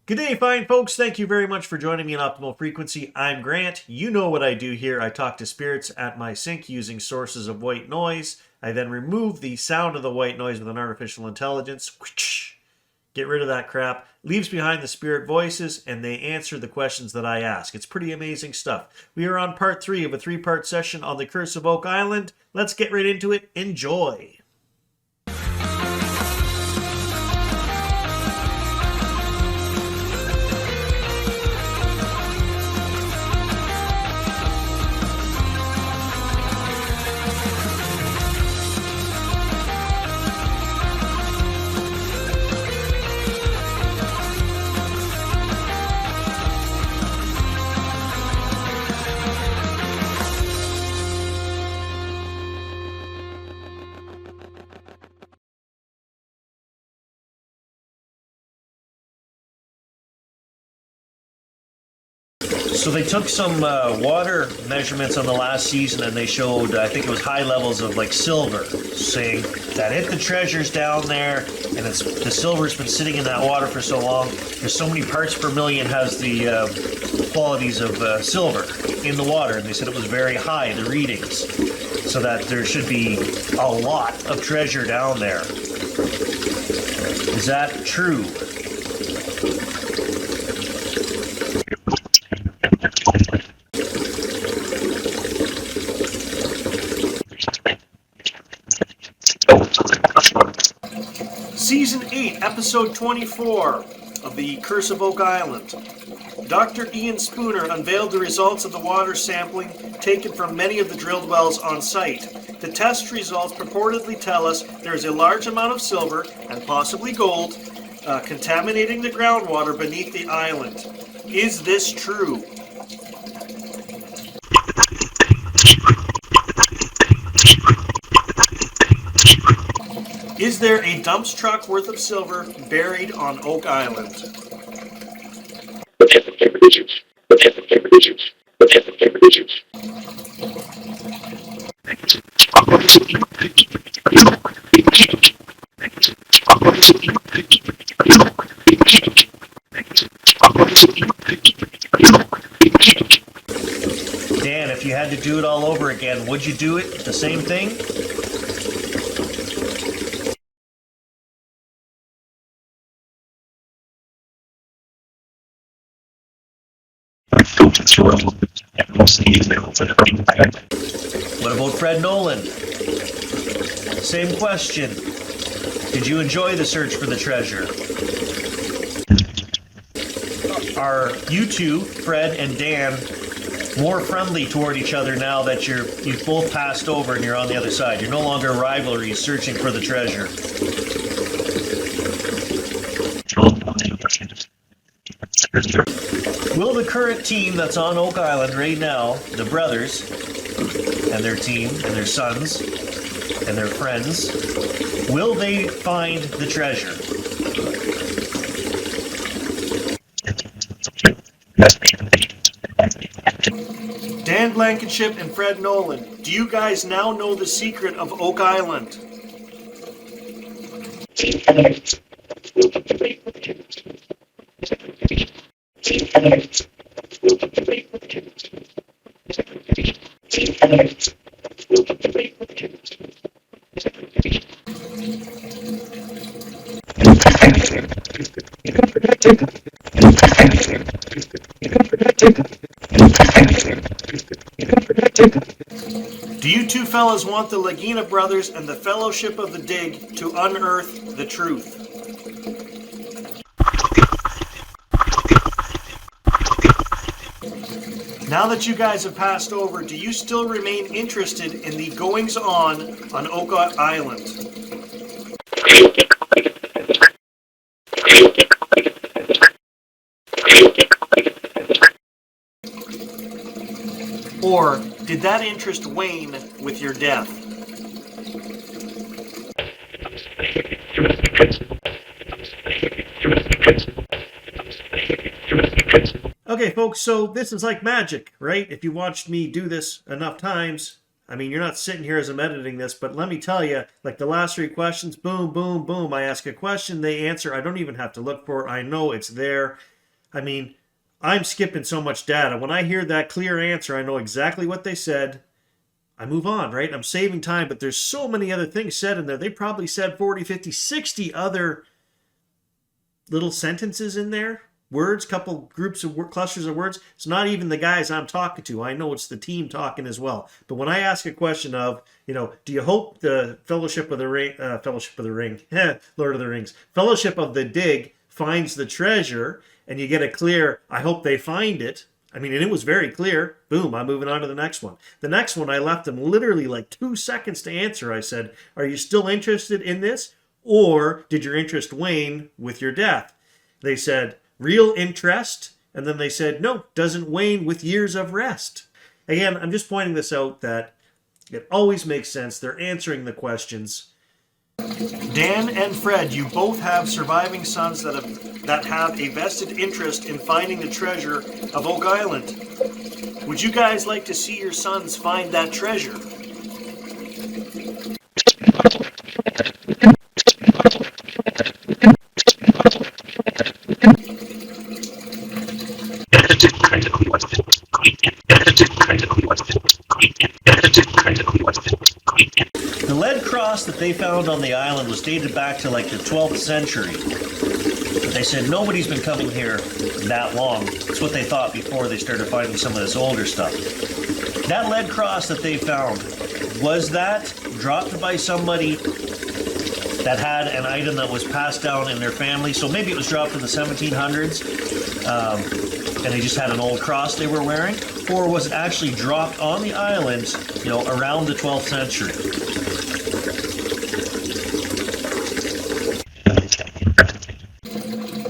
Good day, fine folks. Thank you very much for joining me in Optimal Frequency. I'm Grant. You know what I do here. I talk to spirits at my sink using sources of white noise. I then remove the sound of the white noise with an artificial intelligence. Get rid of that crap. Leaves behind the spirit voices, and they answer the questions that I ask. It's pretty amazing stuff. We are on part 3 of a 3-part session on the Curse of Oak Island. Let's get right into it. Enjoy. So they took some water measurements on the last season, and they showed, I think it was high levels of like silver, saying that if the treasure's down there and the silver's been sitting in that water for so long, there's so many parts per million has the qualities of silver in the water, and they said it was very high, the readings, so that there should be a lot of treasure down there. Is that true? Season 8, Episode 24 of The Curse of Oak Island. Dr. Ian Spooner unveiled the results of the water sampling taken from many of the drilled wells on site. The test results purportedly tell us there is a large amount of silver, and possibly gold, contaminating the groundwater beneath the island. Is this true? Is there a dumps truck worth of silver buried on Oak Island? Dan, if you had to do it all over again, would you do it the same thing? What about Fred Nolan? Same question. Did you enjoy the search for the treasure? Are you two, Fred and Dan, more friendly toward each other now that you've both passed over and you're on the other side? You're no longer rivalries searching for the treasure. Will the current team that's on Oak Island right now, the brothers and their team and their sons and their friends, will they find the treasure? Dan Blankenship and Fred Nolan, do you guys now know the secret of Oak Island? Do you two fellas want the Lagina brothers and the Fellowship of the Dig to unearth the truth? Now that you guys have passed over, do you still remain interested in the goings-on on Oak Island? Or did that interest wane with your death? Okay, folks, so this is like magic, right? If you watched me do this enough times, I mean, you're not sitting here as I'm editing this, but let me tell you, like the last 3 questions, boom, boom, boom. I ask a question, they answer. I don't even have to look for it. I know it's there. I mean, I'm skipping so much data. When I hear that clear answer, I know exactly what they said. I move on, right? I'm saving time, but there's so many other things said in there. They probably said 40, 50, 60 other little sentences in there. Words, couple groups of clusters of words. It's not even the guys I'm talking to. I know it's the team talking as well. But when I ask a question of, do you hope the Fellowship of the Ring, Lord of the Rings, Fellowship of the Dig finds the treasure, and you get a clear, I hope they find it. I mean, and it was very clear. Boom, I'm moving on to the next one. The next one, I left them literally like 2 seconds to answer. I said, are you still interested in this? Or did your interest wane with your death? They said, real interest. And then they said, no, doesn't wane with years of rest. Again, I'm just pointing this out that it always makes sense. They're answering the questions. Dan and Fred, you both have surviving sons that have a vested interest in finding the treasure of Oak Island. Would you guys like to see your sons find that treasure? The lead cross that they found on the island was dated back to like the 12th century. But they said nobody's been coming here that long. That's what they thought before they started finding some of this older stuff. That lead cross that they found, was that dropped by somebody that had an item that was passed down in their family? So maybe it was dropped in the 1700s, and they just had an old cross they were wearing? Or was it actually dropped on the island, around the 12th century?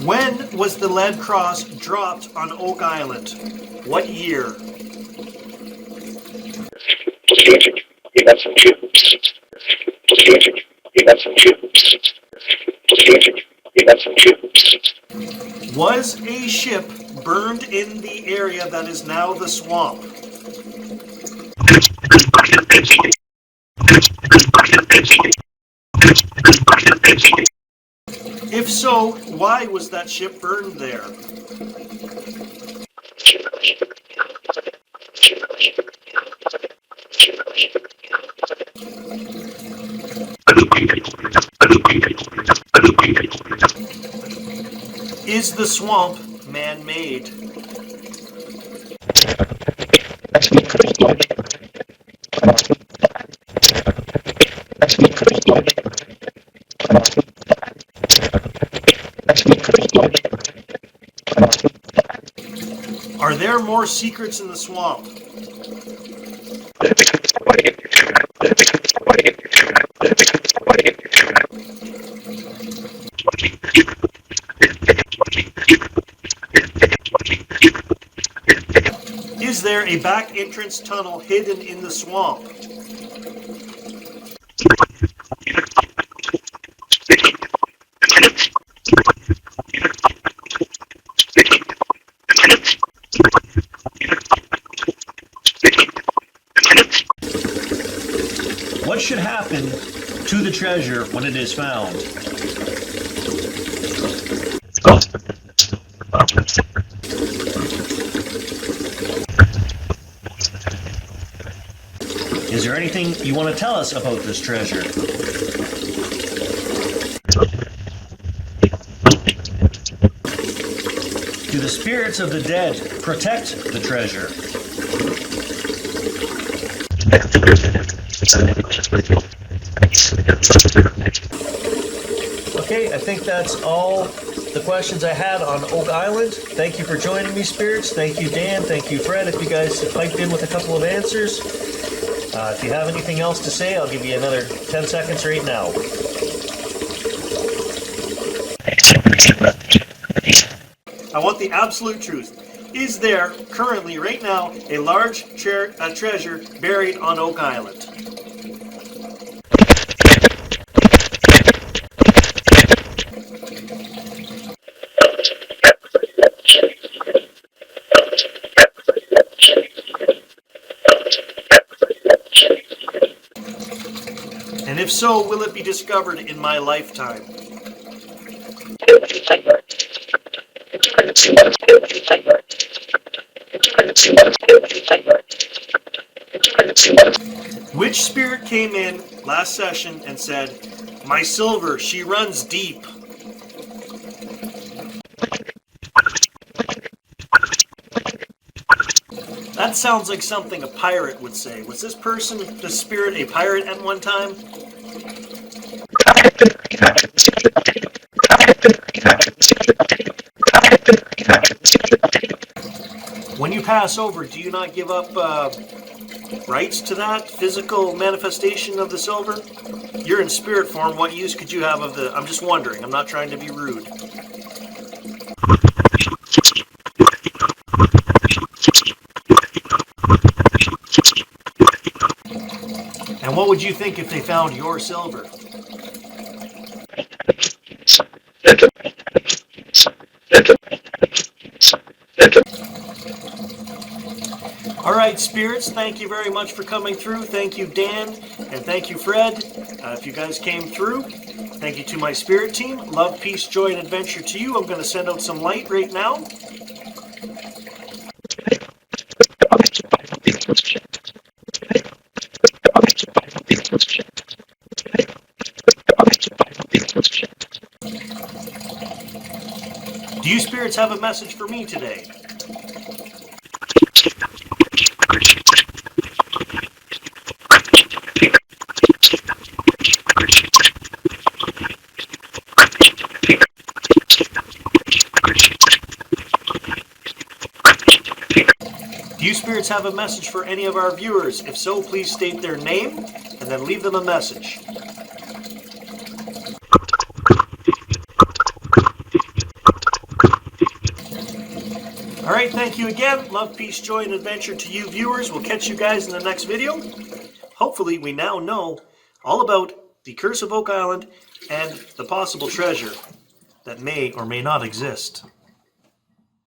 When was the lead cross dropped on Oak Island? What year? Was a ship burned in the area that is now the swamp? If so, why was that ship burned there? Is the swamp man-made? Are there more secrets in the swamp? Is there a back entrance tunnel hidden in the swamp? What should happen to the treasure when it is found? Is there anything you want to tell us about this treasure? Do the spirits of the dead protect the treasure? Okay, I think that's all the questions I had on Oak Island. Thank you for joining me, spirits. Thank you, Dan. Thank you, Fred, if you guys piped in with a couple of answers. If you have anything else to say, I'll give you another 10 seconds right now. I want the absolute truth. Is there currently, right now, a large treasure buried on Oak Island? And if so, will it be discovered in my lifetime? Which spirit came in last session and said, "My silver, she runs deep"? That sounds like something a pirate would say. Was this person, this spirit, a pirate at one time? When you pass over, do you not give up rights to that physical manifestation of the silver? You're in spirit form. What use could you have of the... I'm just wondering. I'm not trying to be rude. And what would you think if they found your silver? All right, spirits, thank you very much for coming through. Thank you, Dan, and thank you, Fred. If you guys came through, thank you to my spirit team. Love, peace, joy, and adventure to you. I'm going to send out some light right now. Do you spirits have a message for me today? Do you spirits have a message for any of our viewers? If so, please state their name and then leave them a message. All right, thank you again. Love, peace, joy, and adventure to you viewers. We'll catch you guys in the next video. Hopefully, we now know all about the Curse of Oak Island and the possible treasure that may or may not exist.